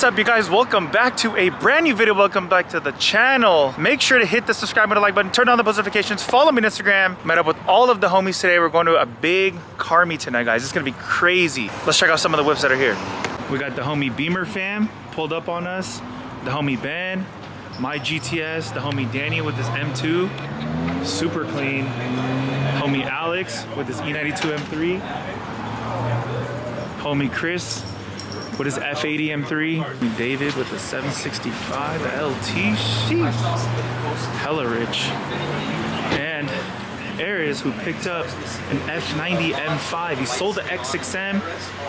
What's up, you guys? Welcome back to a brand new video. Welcome back to the channel. Make sure to hit the subscribe and the like button, turn on the post notifications, follow me on Instagram. Met up with all of the homies today. We're going to a big car meet tonight, guys. It's gonna be crazy. Let's check out some of the whips that are here. We got the homie Beamer fam pulled up on us, the homie Ben, my GTS, the homie Danny with his M2, super clean, homie Alex with his E92 M3, homie Chris with his F80 M3, David with the 765, the LT, sheesh, hella rich, and Aries, who picked up an F90 M5. He sold the X6M,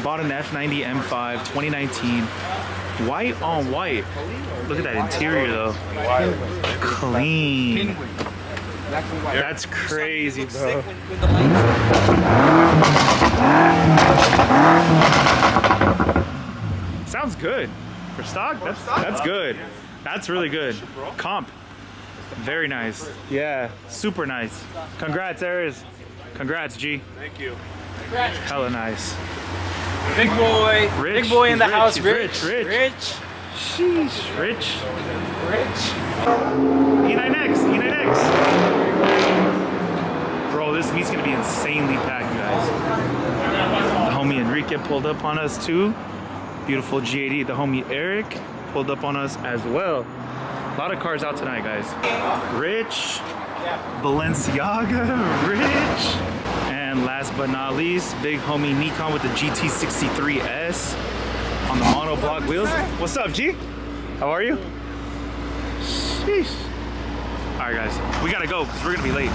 bought an F90 M5 2019, white on white. Look at that interior though, clean. That's crazy, bro. Sounds good. For stock, that's good. That's really good. Comp. Very nice. Yeah, super nice. Congrats, Aries. Congrats, G. Thank you. Hella nice. Big boy. Rich. Big boy in the He's house. Rich. Rich. Sheesh. Rich. Rich. E9X. Bro, this meet's gonna be insanely packed, guys. The homie Enrique pulled up on us too. Beautiful G80. The homie Eric pulled up on us as well. A lot of cars out tonight, guys. Rich, Balenciaga, Rich. And last but not least, big homie Nikon with the GT63S on the monoblock wheels. What's up, G? How are you? Sheesh. All right, guys, we gotta go because we're gonna be late.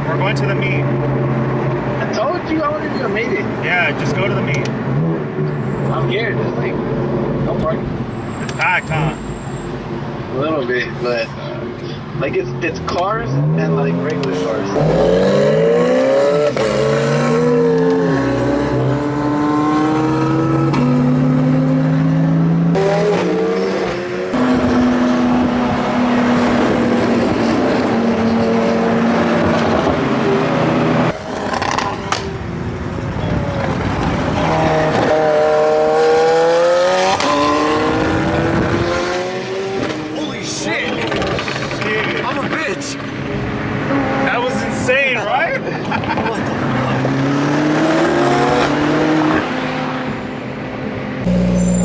We're going to the meet. I told you I wanted you to meet it. Yeah, just go to the meet. I'm here, just like, don't worry. It's packed, huh? A little bit, but like it's cars and like regular cars. That was insane, right? What the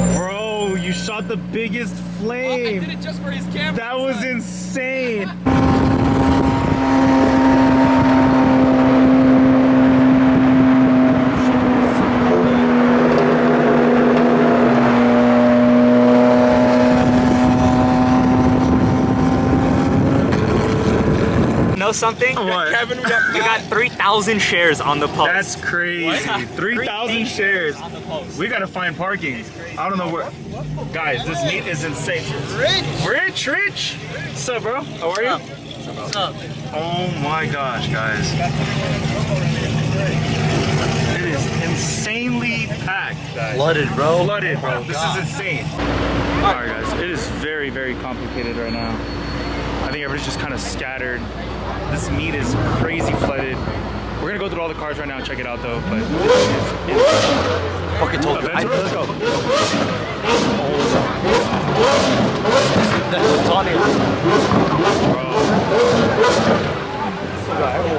fuck? Bro, you shot the biggest flame. I did it just for his camera. That was insane. Know something? What? Kevin, we got 3,000 shares on the post. That's crazy. 3,000 shares. on the post. We gotta find parking. I don't know where. Guys, this meet is insane. Rich. What's up, bro? How are you? What's up? Oh my gosh, guys. It is insanely packed, guys. Flooded, bro. Flooded, bro. This is insane. Alright, guys. It is very, very complicated right now. I think everybody's just kind of scattered. This meet is crazy flooded. We're gonna go through all the cars right now and check it out though, but it's Fucking told you. let's go. Tony.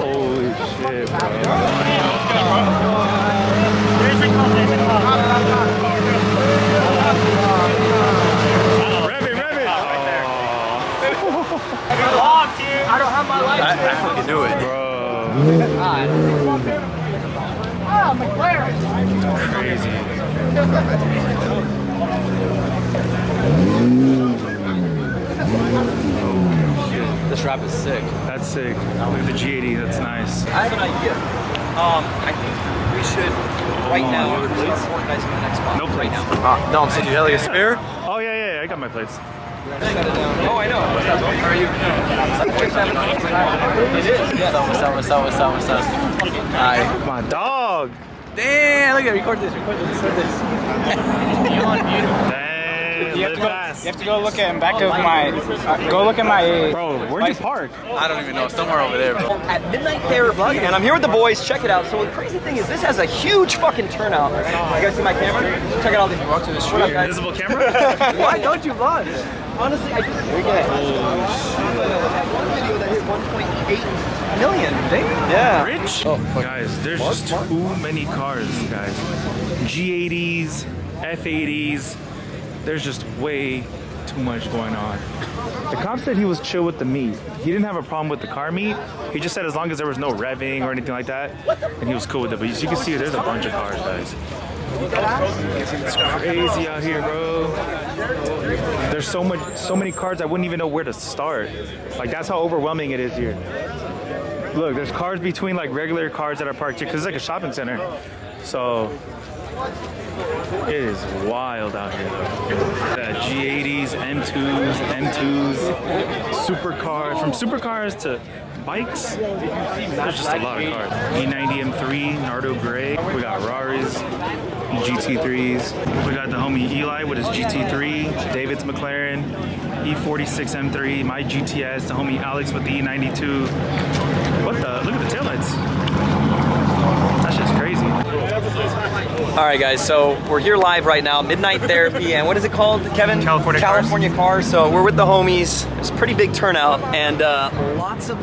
Holy shit, bro. There's a car. Rev it. I don't have my lights. I fucking knew it. Bro. Crazy. This wrap is sick. That's sick. Look at the G80, that's nice. I have an idea. I think we should right now start organizing the next spot. No plates. Right now. No, I'm saying you had like a spare? Oh yeah, I got my plates. Oh, I know. How are you? It is. Yeah. What's up? My dog. Damn, look at record this. Damn, live fast. You have to go look at back of my. Go look at my. Bro, where'd you park? I don't even know. Somewhere over there, bro. At Midnight There, and I'm here with the boys. Check it out. So the crazy thing is, this has a huge fucking turnout. You guys see my camera? Check it out. This walk to the street. Invisible camera? Why don't you vlog? Honestly, I just. One video that hit 1.8 million. Damn. Yeah. Rich? Guys, there's just too many cars, guys. G80s, F80s. There's just way too much going on. The cop said he was chill with the meat. He didn't have a problem with the car meat. He just said as long as there was no revving or anything like that, and he was cool with it. But as you can see, there's a bunch of cars, guys. It's crazy out here, bro. There's so many cars I wouldn't even know where to start. Like, that's how overwhelming it is here. Look, there's cars between like regular cars that are parked here because it's like a shopping center. So it is wild out here though. G80s, M2s, supercars. From supercars to bikes, there's just a lot of cars. E90 M3, Nardo Gray. We got Raris, GT3s. We got the homie Eli with his GT3, David's McLaren, E46 M3, my GTS, the homie Alex with the E92. What the? Look at the taillights. That's just crazy. All right, guys. So we're here live right now, Midnight Therapy, and what is it called, Kevin? California Cars. So we're with the homies. It's a pretty big turnout, and lots of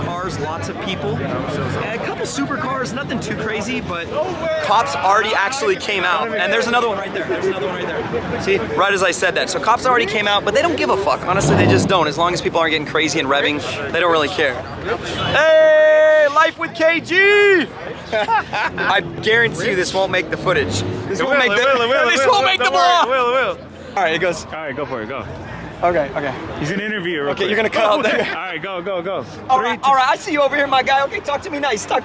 cars, lots of people, and a couple supercars. Nothing too crazy, but cops already actually came out, and there's another one right there. See, right as I said that. So cops already came out, but they don't give a fuck. Honestly, they just don't. As long as people aren't getting crazy and revving, they don't really care. Hey, Life with KG! I guarantee you this won't make the footage. This won't make the vlog. All right, it goes. All right, go for it. Go. Okay. He's an interviewer. Okay, you're gonna cut out there. All right, go. All right. I see you over here, my guy. Okay, talk to me nice. So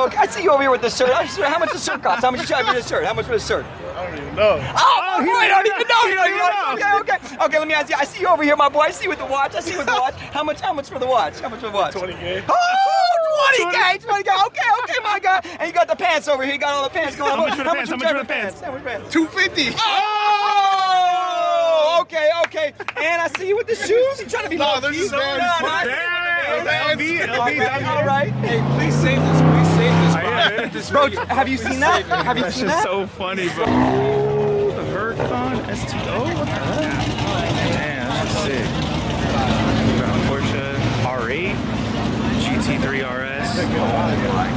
okay, I see you over here with this shirt. How much does the shirt cost? How much did you have for this shirt? How much for this shirt? I don't even know. Oh, I don't even know. Okay. Let me ask you. I see you over here, my boy. I see you with the watch. How much for the watch? 20K. Oh, 20K. Okay, my guy. And you got the pants over here. You got all the pants going on. How much for the pants? 250. Oh, okay. And I see you with the shoes. You trying to be No, low this key? is very LV. All right. Hey, please save this. Bro, have you seen that? That's just so funny, bro. The Huracan STO? What the heck? Damn, that's sick. We got Porsche R8, GT3 RS. Oh my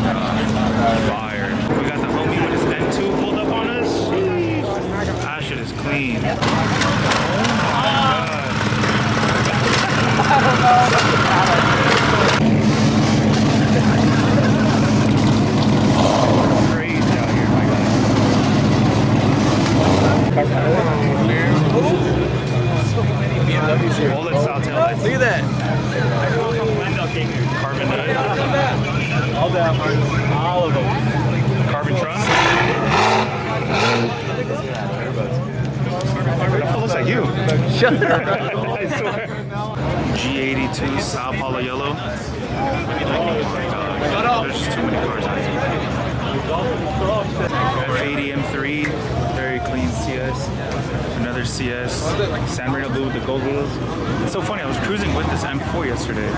god. Fire. We got the homie with his N2 pulled up on us. Sheesh. That shit is clean. Oh my god. Crazy out here, my god. Bullet style taillights. Look at that. Carbon nut. All of them. Carbon trunk. That looks like you. Shut up. I swear. G82 Sao Paulo yellow. There's just too many cars out here. F80 M3, very clean CS. Another CS. San Marino blue with the gold wheels. It's so funny, I was cruising with this M4 yesterday.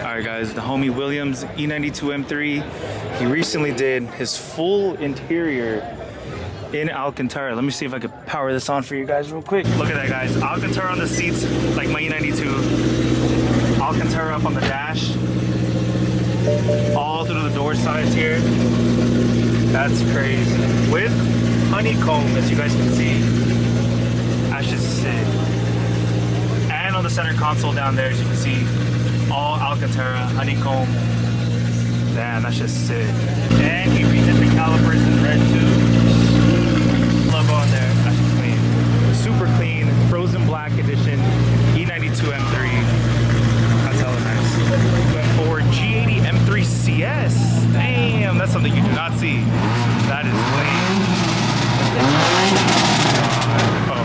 Alright guys, the homie Williams E92 M3. He recently did his full interior in Alcantara. Let me see if I could power this on for you guys real quick. Look at that, guys. Alcantara on the seats, like my E92. Alcantara up on the dash. All through the door sides here. That's crazy. With honeycomb, as you guys can see. That's just sick. And on the center console down there, as you can see, all Alcantara, honeycomb. Damn, that's just sick. And he redid the calipers in red too. Logo on there, that's just clean. Super clean, frozen black edition, E92 M3. That's hella nice. For G80 M3 CS, damn, that's something you do not see. That is clean. Oh,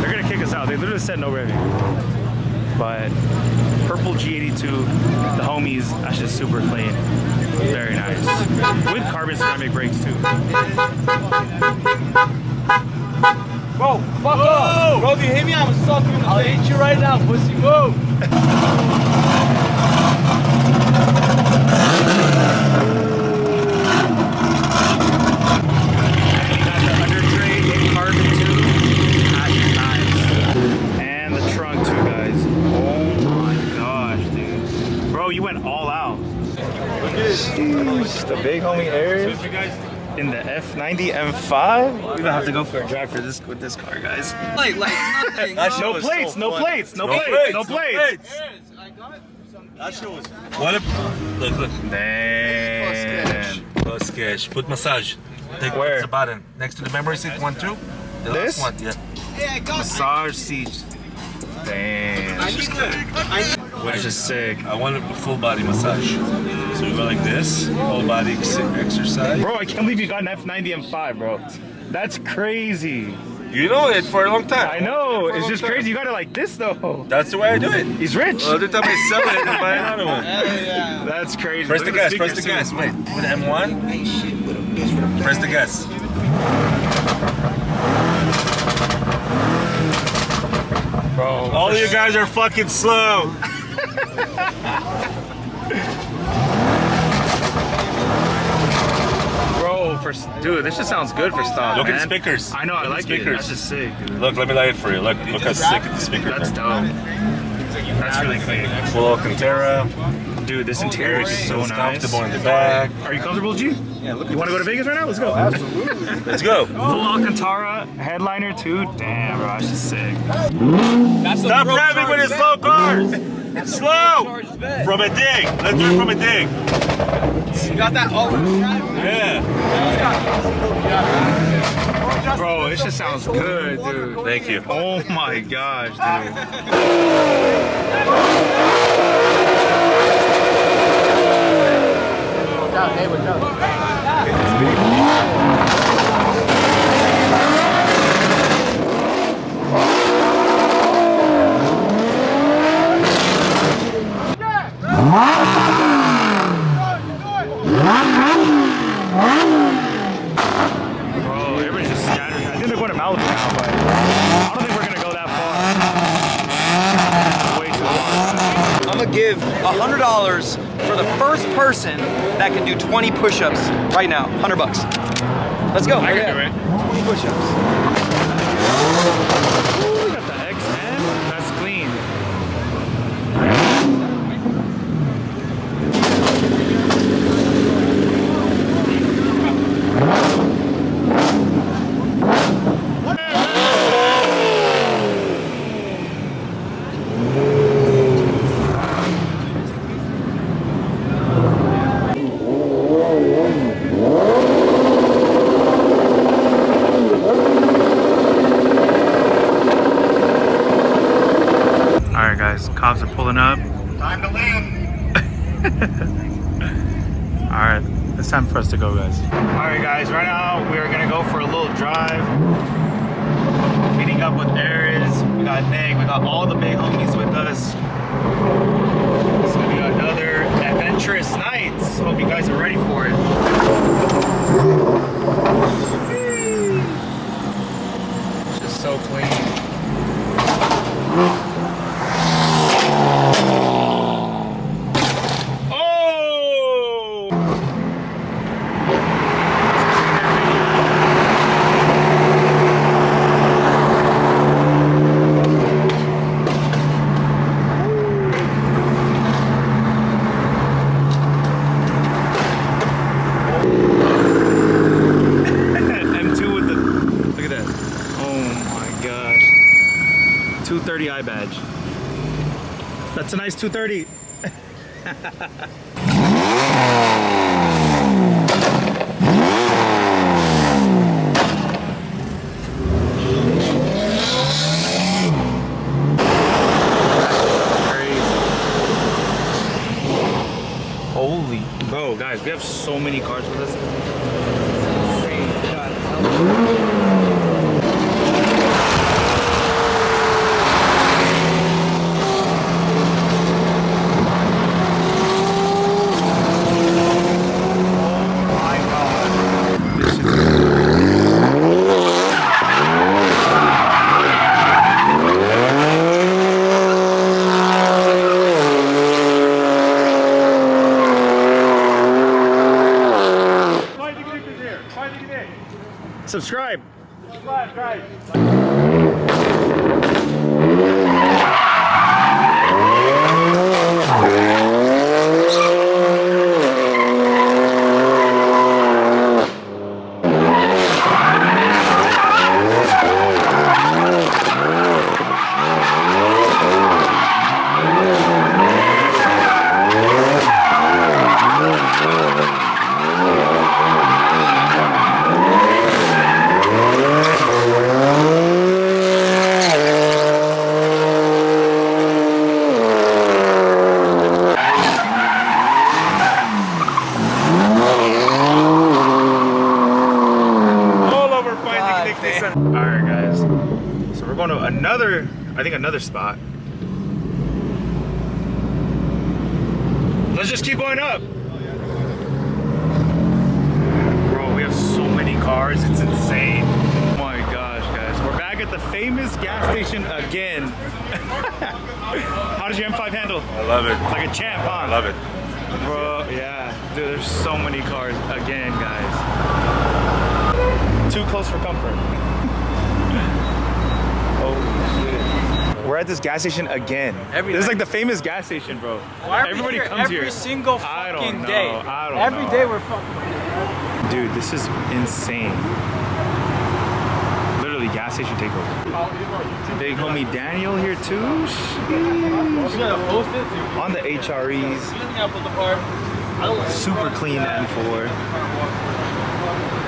they're gonna kick us out. have said no revving. But purple G82, the homies, that's just super clean. Very nice. With carbon ceramic brakes too. Bro, fuck off. Bro, if you hit me, I'm gonna suck you in the face. I'll hit you right now, pussy. Move. You went all out. Jeez, the big homie Aries in the F90 M5. We're gonna have to go for a drive for this with this car, guys. Like nothing. No plates, no plates, no plates, no plates. That shit was. What a look. Damn. Plus cash. Put massage. Take Where? the button next to the memory seat. 1, 2. The This? last one. Yeah. Massage seat. Damn. That's just sick. I want a full body massage. So we go like this, whole body exercise. Bro, I can't believe you got an F90 M5, bro. That's crazy. You know it for a long time. I know. It's just crazy. You got it like this though. That's the way I do it. He's rich. Well, every time I sell it, I buy another one. That's crazy. Press the Look at gas, press the speakers, gas. Wait, with M1. Press the gas. Bro, All you guys are fucking slow. Bro, dude, this just sounds good for stock. Look man. at the speakers. I know, I Look at like the it. speakers. That's just sick, dude. Look, let me light it for you. Look how sick the speakers That's are. dope. That's really clean. Full Alcantara. Dude, this interior is so It's nice. comfortable in the back. Are you comfortable, G? Yeah, look. You want to go to Vegas right now? Let's go. Absolutely. Let's go. Full Alcantara headliner too. Damn, bro, that's just sick. Stop revving with his slow cars. Slow. From a dig. Let's do it from a dig. You got that all-wheel drive? Yeah. Bro, it just sounds good, dude. Thank you. Oh my gosh, dude. Bro, everybody's just scattered. I think they're going to Malibu now, but I don't think we're gonna go that far. Way too far. I'm gonna give $100 for the first person that can do 20 push-ups right now. $100. Let's go. I can do it. 20 push-ups. Ooh, got the X, man. That's clean. Alright guys, cops are pulling up. Time to land. Alright, it's time for us to go, guys. Alright guys, right now we're gonna go for a little drive. Meeting up with Aries, we got Nick, we got all the big homies with us. It's gonna be another adventurous night. Hope you guys are ready for it. It's just so clean. M2 with the, look at that. Oh my gosh. 230i badge. That's a nice 230. Holy, bro, guys, we have so many cars with us. Subscribe. Alright guys, so we're going to another spot. Let's just keep going up. Bro, we have so many cars, it's insane. Oh my gosh guys, we're back at the famous gas station again. How does your M5 handle? I love it. Like a champ, huh? I love it. Bro, yeah. Dude, there's so many cars again, guys. Too close for comfort. Holy shit. We're at this gas station again. This is like the famous gas station, bro. Why are Everybody we here comes every here. single I don't fucking know. day? I don't Every know. day we're fucking. Dude, this is insane. Literally gas station takeover. Big homie Daniel here too. On the HREs. Super clean N4.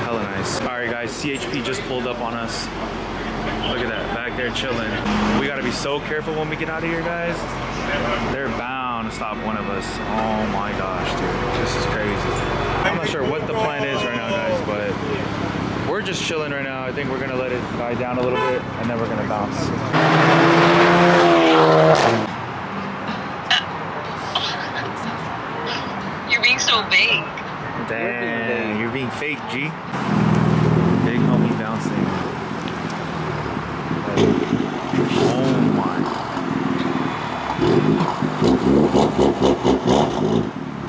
Hella nice. Alright guys, CHP just pulled up on us. Look at that, back there chilling. We gotta be so careful when we get out of here, guys. They're bound to stop one of us. Oh my gosh, dude. This is crazy. I'm not sure what the plan is right now, guys, but we're just chilling right now. I think we're gonna let it die down a little bit and then we're gonna bounce. You're being so vague. Dang, you're being fake, G. Big homie bouncing. Oh my.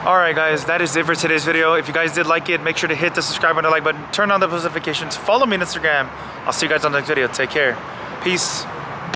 Alright guys, that is it for today's video. If you guys did like it, make sure to hit the subscribe button, like button, turn on the notifications, follow me on Instagram. I'll see you guys on the next video. Take care. Peace.